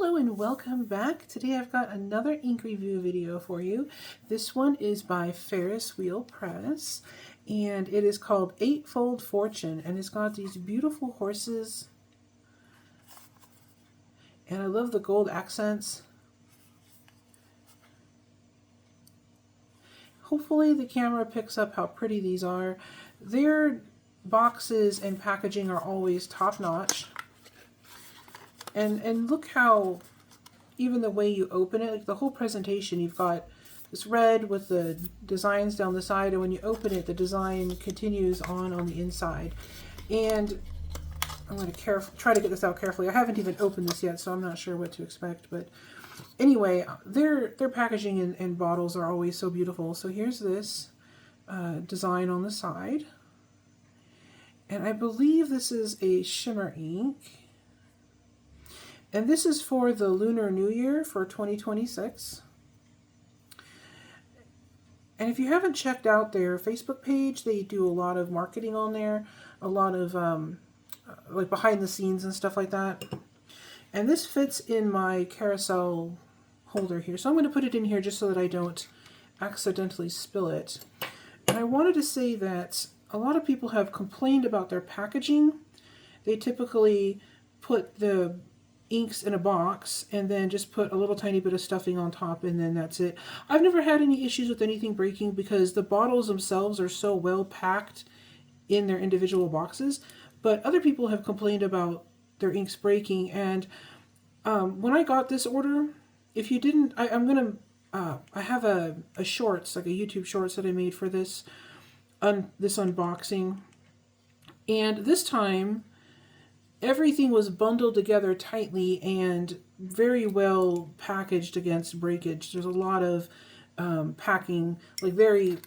Hello and welcome back. Today I've got another ink review video for you. This one is by Ferris Wheel Press and it is called Eightfold Fortune, and it's got these beautiful horses and I love the gold accents. Hopefully the camera picks up how pretty these are. Their boxes and packaging are always top-notch. And look how, even the way you open it, like the whole presentation, you've got this red with the designs down the side, and when you open it, the design continues on the inside. And I'm going to try to get this out carefully. I haven't even opened this yet, so I'm not sure what to expect. But anyway, their packaging and bottles are always so beautiful. So here's this design on the side. And I believe this is a shimmer ink. And this is for the Lunar New Year for 2026. And if you haven't checked out their Facebook page, they do a lot of marketing on there, a lot of like behind the scenes and stuff like that. And this fits in my carousel holder here. So I'm going to put it in here just so that I don't accidentally spill it. And I wanted to say that a lot of people have complained about their packaging. They typically put the inks in a box and then just put a little tiny bit of stuffing on top, and then that's it. I've never had any issues with anything breaking because the bottles themselves are so well packed in their individual boxes, but other people have complained about their inks breaking. And when I got this order, if you didn't, I have a shorts, like a YouTube shorts that I made for this unboxing, and this time everything was bundled together tightly and very well packaged against breakage. There's a lot of packing, like very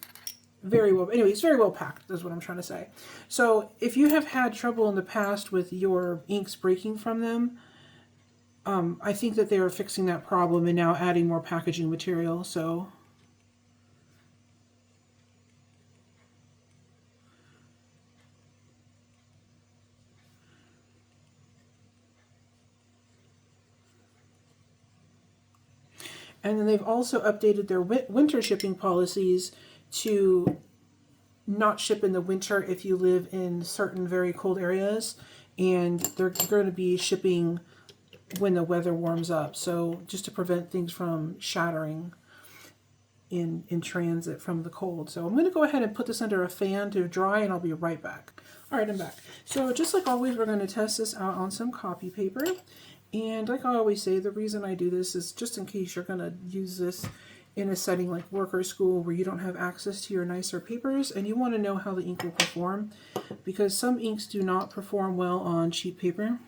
well. Anyway, it's very well packed, is what I'm trying to say. So if you have had trouble in the past with your inks breaking from them, I think that they are fixing that problem and now adding more packaging material. So and then they've also updated their winter shipping policies to not ship in the winter if you live in certain very cold areas, and they're going to be shipping when the weather warms up. So just to prevent things from shattering in transit from the cold. So I'm going to go ahead and put this under a fan to dry, and I'll be right back. All right, I'm back. So just like always, we're going to test this out on some copy paper. And like I always say, the reason I do this is just in case you're going to use this in a setting like work or school where you don't have access to your nicer papers and you want to know how the ink will perform, because some inks do not perform well on cheap paper.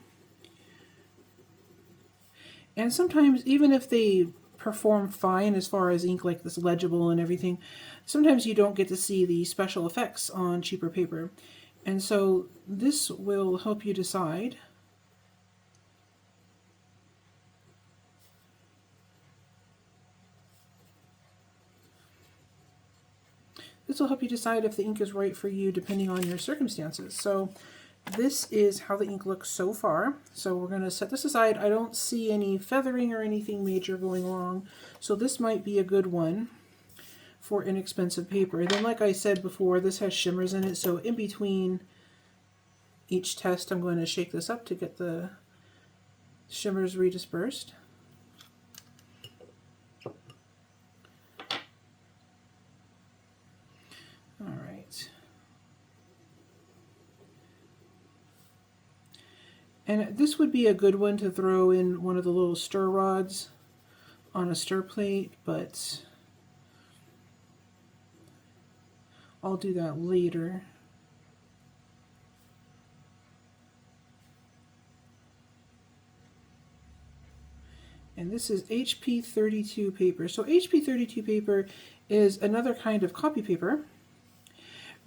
And sometimes, even if they perform fine as far as ink like this legible and everything, sometimes you don't get to see the special effects on cheaper paper. And so this will help you decide . This will help you decide if the ink is right for you depending on your circumstances. So this is how the ink looks so far. So we're going to set this aside. I don't see any feathering or anything major going wrong. So this might be a good one for inexpensive paper. And then, like I said before, this has shimmers in it. So in between each test, I'm going to shake this up to get the shimmers redispersed. All right. And this would be a good one to throw in one of the little stir rods on a stir plate, but I'll do that later. And this is HP 32 paper. So HP 32 paper is another kind of copy paper,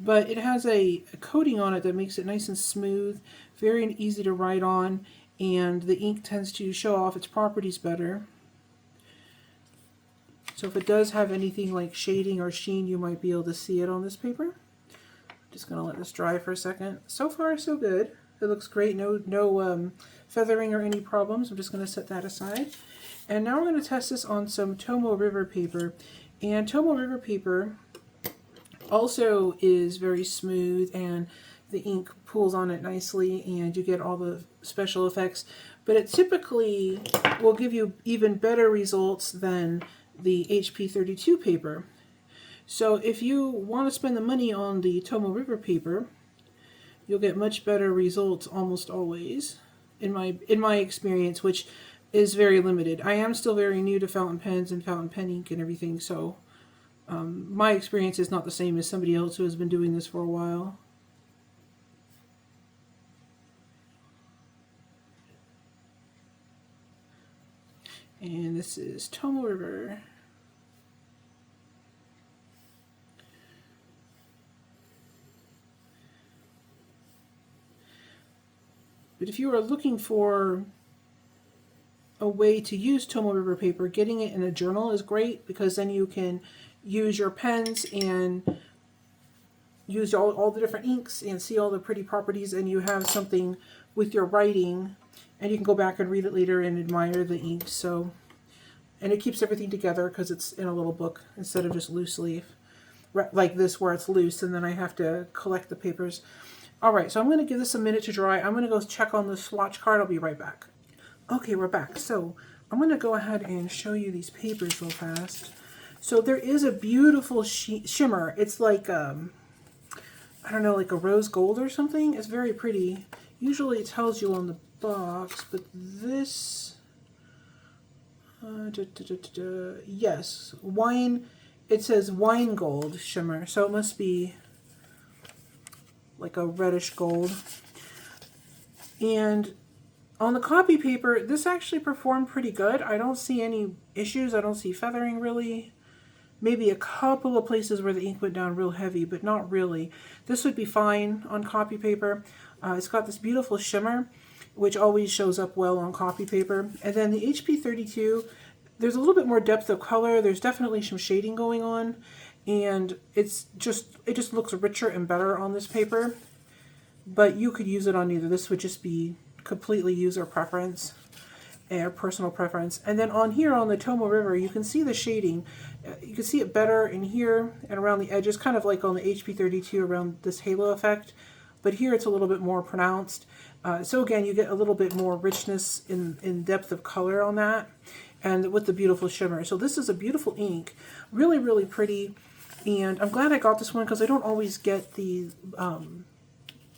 but it has a coating on it that makes it nice and smooth, very easy to write on, and the ink tends to show off its properties better. So if it does have anything like shading or sheen, you might be able to see it on this paper. Just going to let this dry for a second. So far, so good. It looks great. No feathering or any problems. I'm just going to set that aside. And now we're going to test this on some Tomoe River paper. And Tomoe River paper also is very smooth, and the ink pulls on it nicely, and you get all the special effects. But it typically will give you even better results than the HP32 paper. So if you want to spend the money on the Tomoe River paper, you'll get much better results almost always, in my experience, which is very limited. I am still very new to fountain pens and fountain pen ink and everything, so my experience is not the same as somebody else who has been doing this for a while. And this is Tomoe River. But if you are looking for a way to use Tomoe River paper, getting it in a journal is great, because then you can use your pens and use all the different inks and see all the pretty properties, and you have something with your writing, and you can go back and read it later and admire the ink. So, and it keeps everything together because it's in a little book instead of just loose leaf like this where it's loose and then I have to collect the papers. Alright, so I'm going to give this a minute to dry. I'm going to go check on the swatch card. I'll be right back. Okay, we're back. So I'm going to go ahead and show you these papers real fast. So there is a beautiful shimmer. It's like, I don't know, like a rose gold or something. It's very pretty. Usually it tells you on the box, but this, yes, wine, it says wine gold shimmer. So it must be like a reddish gold. And on the copy paper, this actually performed pretty good. I don't see any issues. I don't see feathering really. Maybe a couple of places where the ink went down real heavy, but not really. This would be fine on copy paper. It's got this beautiful shimmer, which always shows up well on copy paper. And then the HP32, there's a little bit more depth of color. There's definitely some shading going on, and it just looks richer and better on this paper. But you could use it on either. This would just be completely user preference or personal preference. And then on here on the Tomoe River, you can see the shading. You can see it better in here and around the edges, kind of like on the HP32 around this halo effect. But here it's a little bit more pronounced. So again, you get a little bit more richness in depth of color on that, and with the beautiful shimmer. So this is a beautiful ink, really, really pretty. And I'm glad I got this one because I don't always get the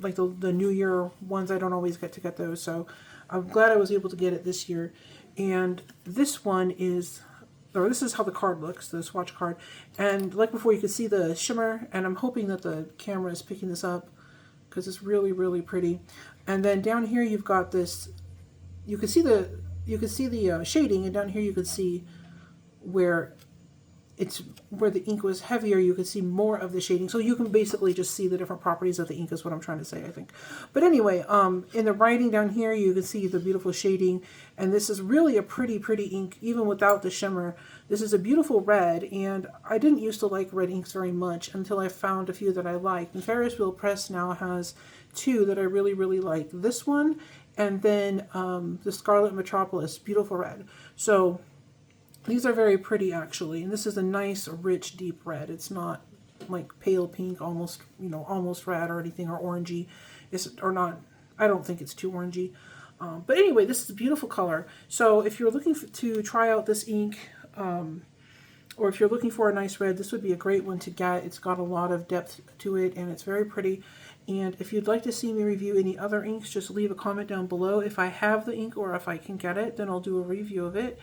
like the New Year ones. I don't always get to get those, so I'm glad I was able to get it this year. And this one is, or this is how the card looks, the swatch card. And like before, you can see the shimmer, and I'm hoping that the camera is picking this up because it's really, really pretty. And then down here you've got this, you can see the shading, and down here you can see where the ink was heavier. You can see more of the shading, so you can basically just see the different properties of the ink is what I'm trying to say, I think. But anyway, in the writing down here you can see the beautiful shading, and this is really a pretty ink even without the shimmer. This is a beautiful red, and I didn't used to like red inks very much until I found a few that I liked. And Ferris Wheel Press now has two that I really, really like. This one, and then the Scarlet Metropolis, beautiful red. So these are very pretty actually, and this is a nice, rich, deep red. It's not like pale pink, almost, you know, almost red or anything, or orangey. Or not. I don't think it's too orangey. But anyway, this is a beautiful color. So if you're looking to try out this ink, or if you're looking for a nice red, this would be a great one to get. It's got a lot of depth to it, and it's very pretty. And if you'd like to see me review any other inks, just leave a comment down below. If I have the ink or if I can get it, then I'll do a review of it.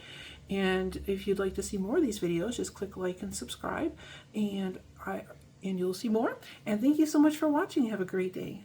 And if you'd like to see more of these videos, just click like and subscribe, and you'll see more. And thank you so much for watching. Have a great day.